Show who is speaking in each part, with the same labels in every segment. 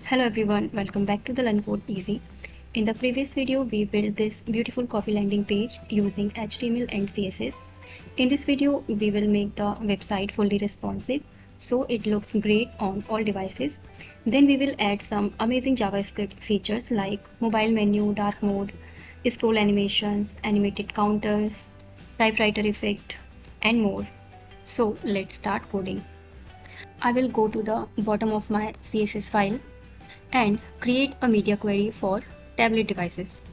Speaker 1: Hello everyone, welcome back to the LearnCodeEasy. In the previous video, we built this beautiful copy landing page using HTML and CSS. In this video, we will make the website fully responsive so it looks great on all devices. Then we will add some amazing JavaScript features like mobile menu, dark mode, scroll animations, animated counters, typewriter effect, and more. So let's start coding. I will go to the bottom of my CSS file and create a media query for tablet devices.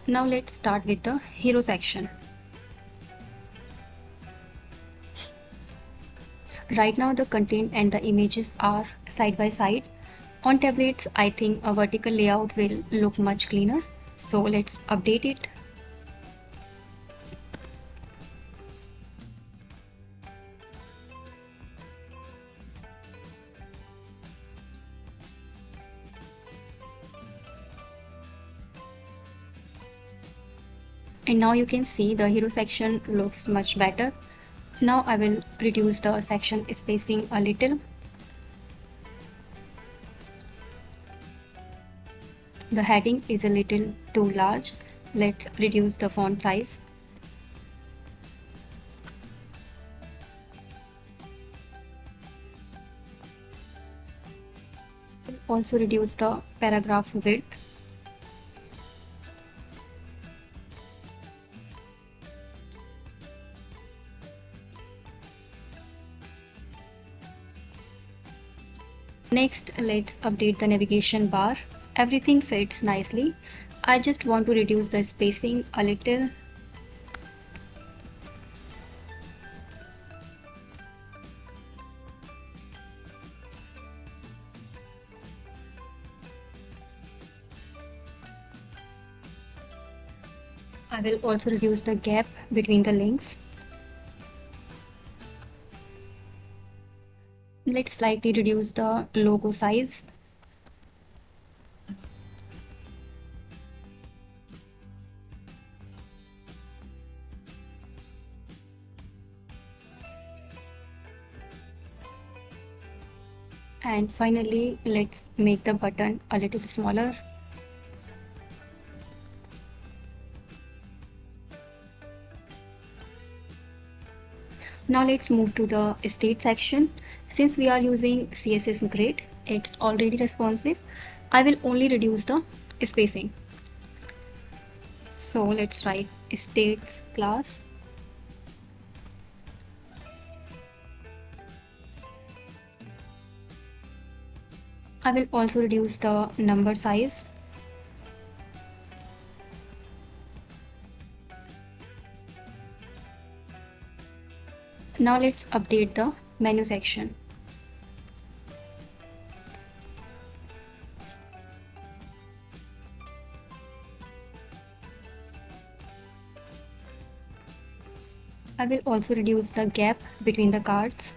Speaker 1: Now let's start with the hero section. Right now the content and the images are side by side. On tablets, I think a vertical layout will look much cleaner. So let's update it. And now you can see the hero section looks much better. Now I will reduce the section spacing a little. The heading is a little too large. Let's reduce the font size. Also reduce the paragraph width. Next, let's update the navigation bar. Everything fits nicely. I just want to reduce the spacing a little. I will also reduce the gap between the links. Let's slightly reduce the logo size. And finally, let's make the button a little smaller. Now let's move to the state section. Since we are using CSS Grid, it's already responsive. I will only reduce the spacing. So let's write states class. I will also reduce the number size. Now let's update the menu section. I will also reduce the gap between the cards.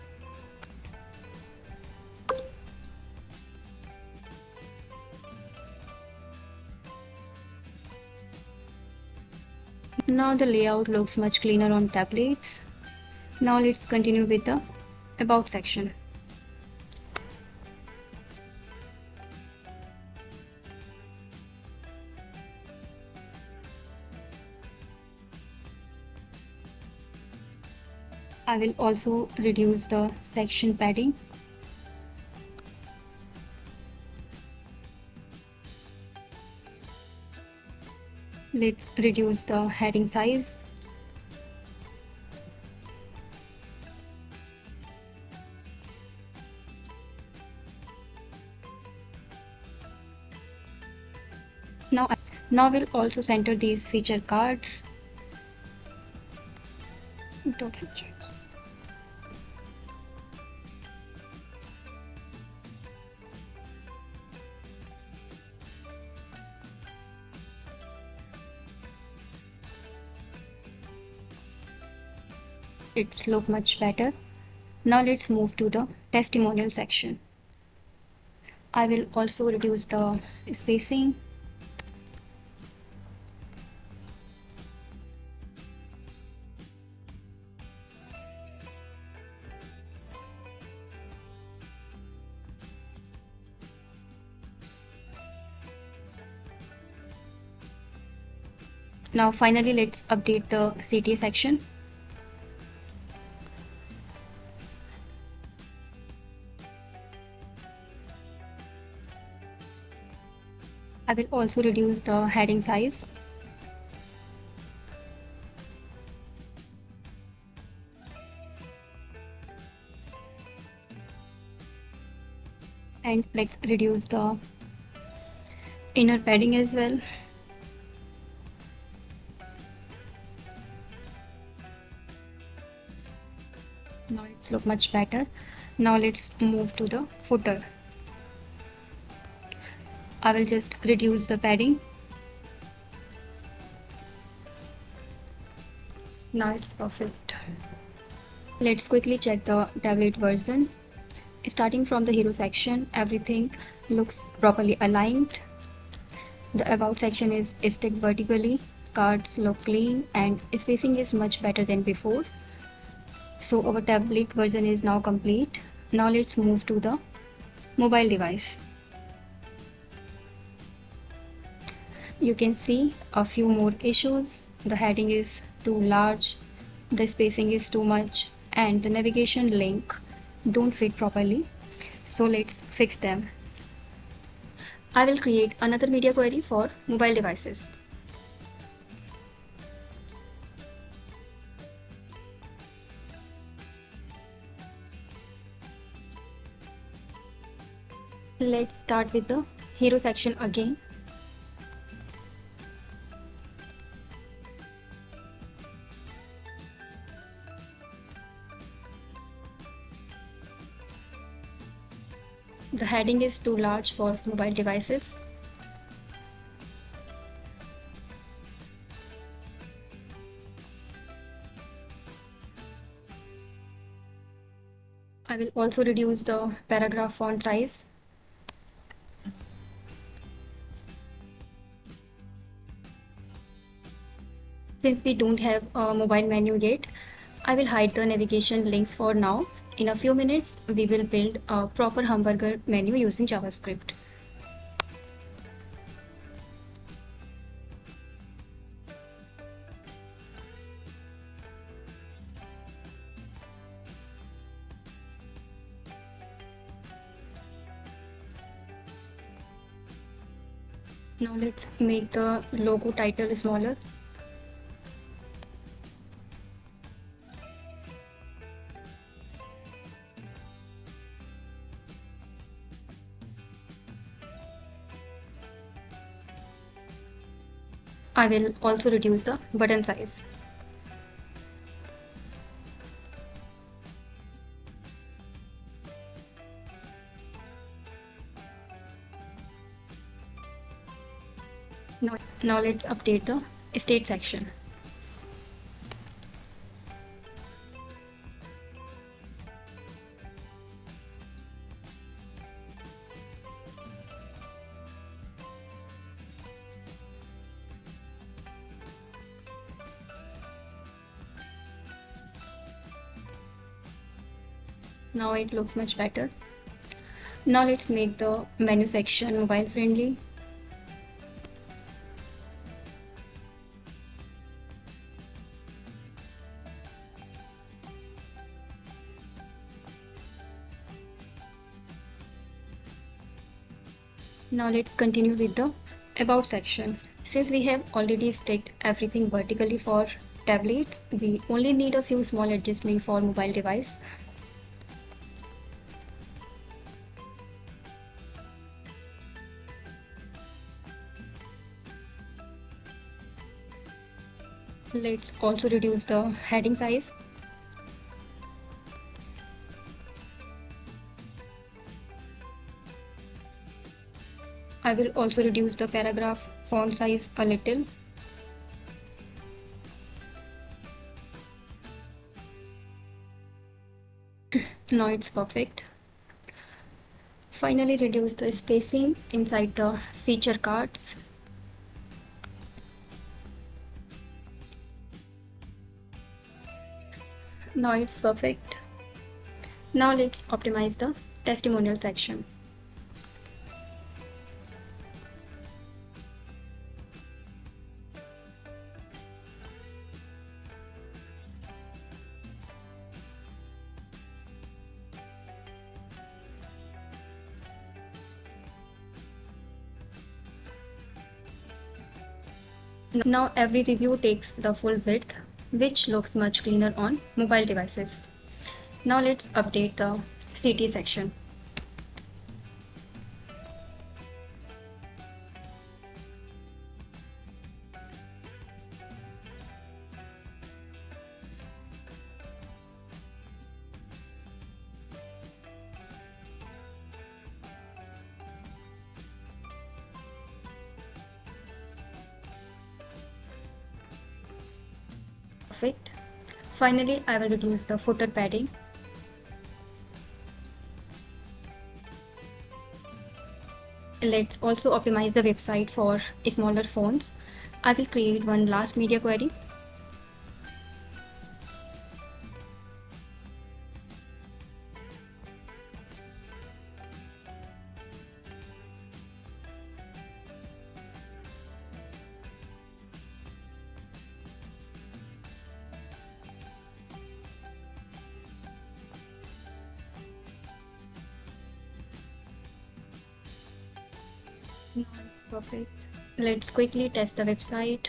Speaker 1: Now the layout looks much cleaner on tablets. Now let's continue with the About section. I will also reduce the section padding. Let's reduce the heading size. Now we'll also center these feature cards. Dot features. It's look much better. Now let's move to the testimonial section. I will also reduce the spacing. Now finally let's update the CTA section. I will also reduce the heading size. And let's reduce the inner padding as well. Now it's look much better. Now let's move to the footer. I will just reduce the padding. Now it's perfect. Let's quickly check the tablet version. Starting from the hero section, everything looks properly aligned. The about section is stick vertically, cards look clean, and spacing is much better than before. So our tablet version is now complete. Now let's move to the mobile device. You can see a few more issues. The heading is too large, the spacing is too much, and the navigation link don't fit properly. So let's fix them. I will create another media query for mobile devices. Let's start with the hero section again. The heading is too large for mobile devices. I will also reduce the paragraph font size. Since we don't have a mobile menu yet, I will hide the navigation links for now. In a few minutes, we will build a proper hamburger menu using JavaScript. Now let's make the logo title smaller. I will also reduce the button size. Now let's update the state section. Now it looks much better. Now let's make the menu section mobile friendly. Now let's continue with the about section. Since we have already stacked everything vertically for tablets, we only need a few small adjustments for mobile device. Let's also reduce the heading size. I will also reduce the paragraph font size a little. Now it's perfect. Finally, reduce the spacing inside the feature cards. Now it's perfect. Now let's optimize the testimonial section. Now every review takes the full width, which looks much cleaner on mobile devices. Now let's update the city section. Perfect. Finally, I will reduce the footer padding. Let's also optimize the website for smaller fonts. I will create one last media query. Now it's perfect. Let's quickly test the website.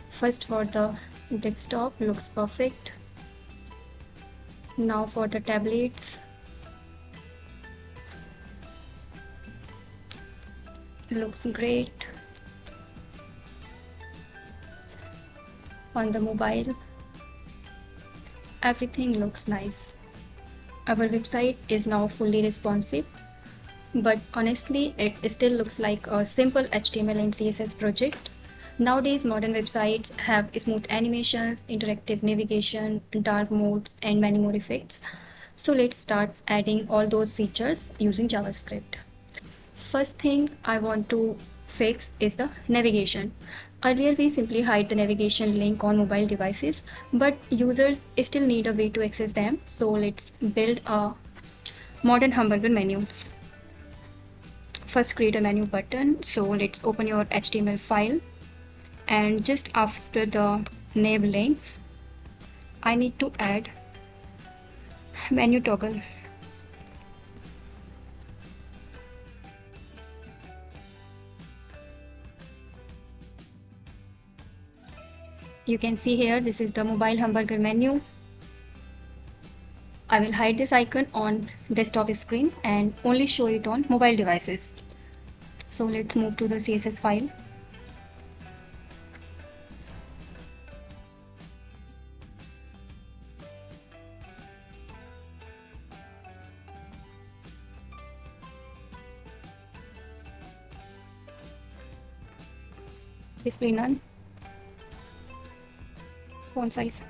Speaker 1: First for the desktop, looks perfect. Now for the tablets, looks great. On the mobile, everything looks nice. Our website is now fully responsive, but honestly, it still looks like a simple HTML and CSS project. Nowadays, modern websites have smooth animations, interactive navigation, dark modes, and many more effects. So let's start adding all those features using JavaScript. First thing I want to fix is the navigation. Earlier, we simply hide the navigation link on mobile devices, but users still need a way to access them. So let's build a modern hamburger menu. First, create a menu button. So let's open your HTML file, and just after the nav links, I need to add menu toggle. You can see here, this is the mobile hamburger menu. I will hide this icon on desktop screen and only show it on mobile devices. So let's move to the CSS file. Display none. Font size.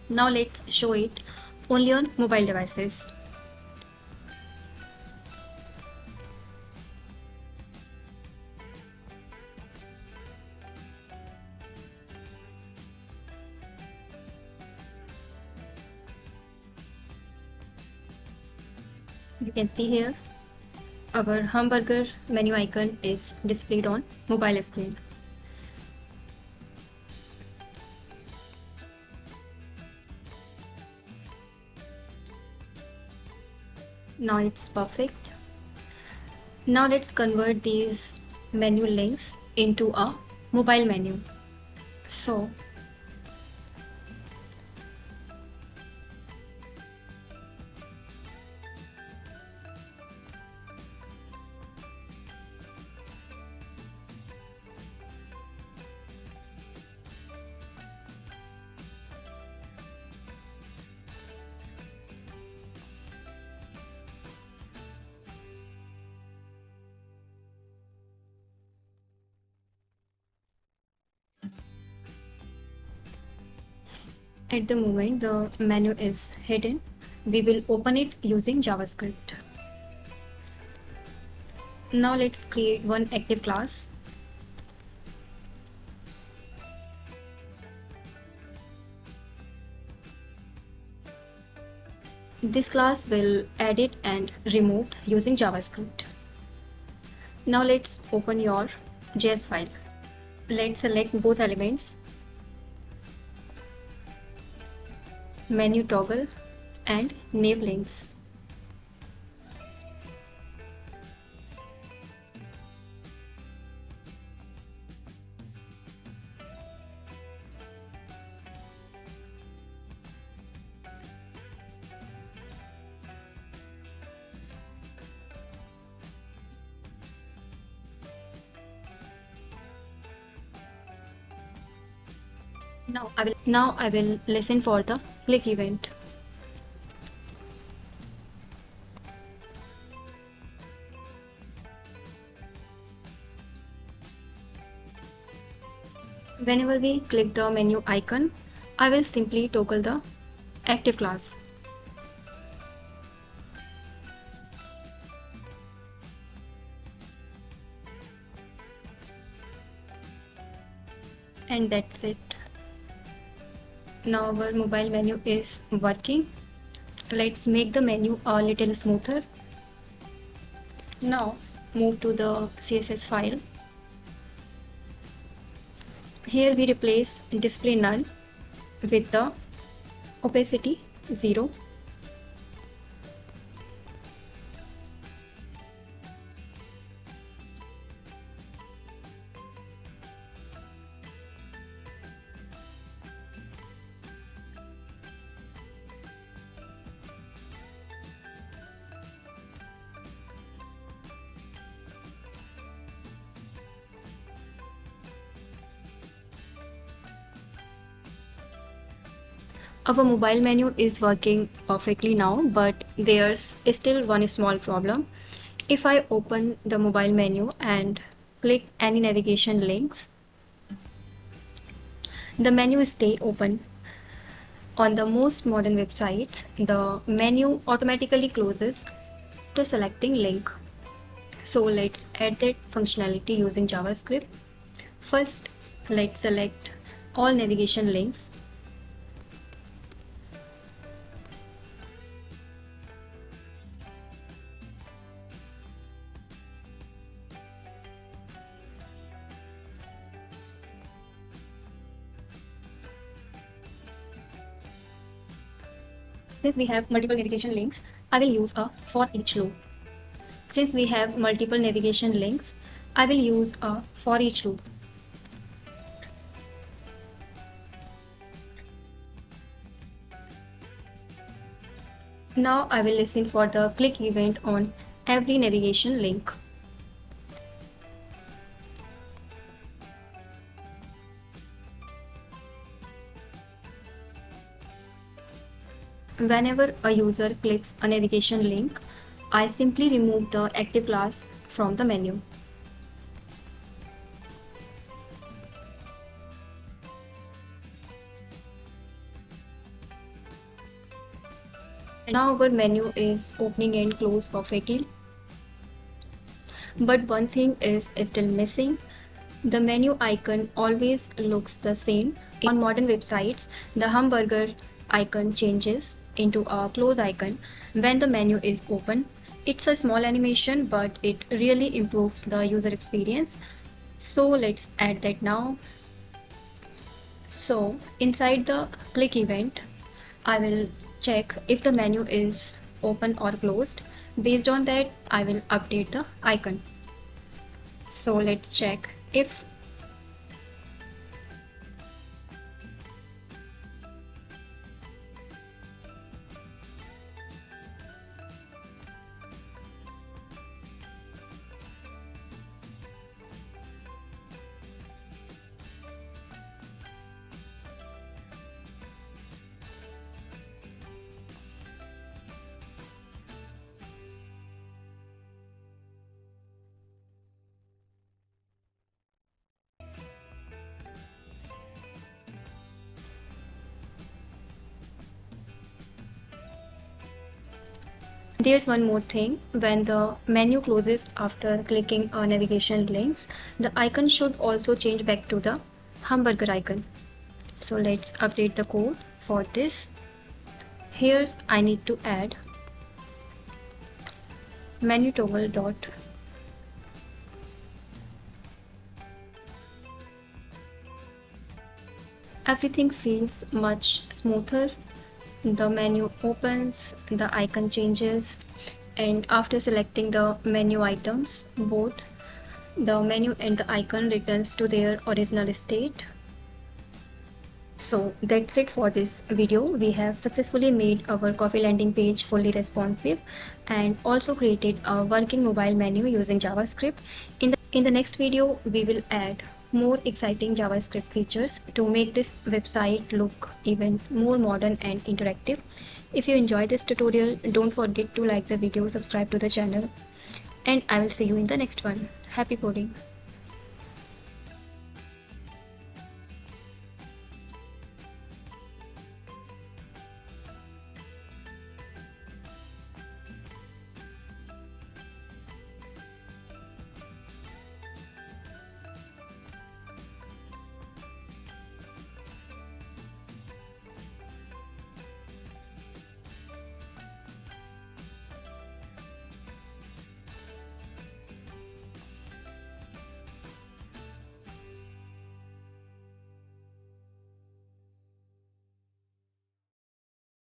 Speaker 1: Now let's show it only on mobile devices. You can see here, our hamburger menu icon is displayed on mobile screen. Now it's perfect. Now let's convert these menu links into a mobile menu. So at the moment the menu is hidden, we will open it using JavaScript. Now let's create one active class. This class will edit and remove using JavaScript. Now let's open your JS file. Let's select both elements, menu toggle and nav links. Now I will listen for the click event. Whenever we click the menu icon, I will simply toggle the active class. And that's it. Now our mobile menu is working. Let's make the menu a little smoother. Now move to the CSS file. Here we replace display none with the opacity 0. Our mobile menu is working perfectly now, but there's still one small problem. If I open the mobile menu and click any navigation links, the menu stay open. On the most modern websites, the menu automatically closes to selecting link. So let's add that functionality using JavaScript. First, let's select all navigation links. Since we have multiple navigation links, I will use a for each loop. Since we have multiple navigation links, I will use a for each loop. Now I will listen for the click event on every navigation link. Whenever a user clicks a navigation link, I simply remove the active class from the menu. Now our menu is opening and close perfectly. But one thing is still missing. The menu icon always looks the same. On modern websites, the hamburger icon changes into a close icon when the menu is open. It's a small animation, but it really improves the user experience. So let's add that now. So inside the click event, I will check if the menu is open or closed. Based on that, I will update the icon. So let's check if there's one more thing. When the menu closes after clicking on navigation links, the icon should also change back to the hamburger icon. So let's update the code for this. Here's I need to add menu toggle dot everything feels much smoother the menu opens, the icon changes, and after selecting the menu items, both the menu and the icon returns to their original state. So that's it for this video. We have successfully made our coffee landing page fully responsive and also created a working mobile menu using JavaScript. In the next video, we will add more exciting JavaScript features to make this website look even more modern and interactive. If you enjoyed this tutorial, don't forget to like the video, subscribe to the channel, and I will see you in the next one. Happy coding!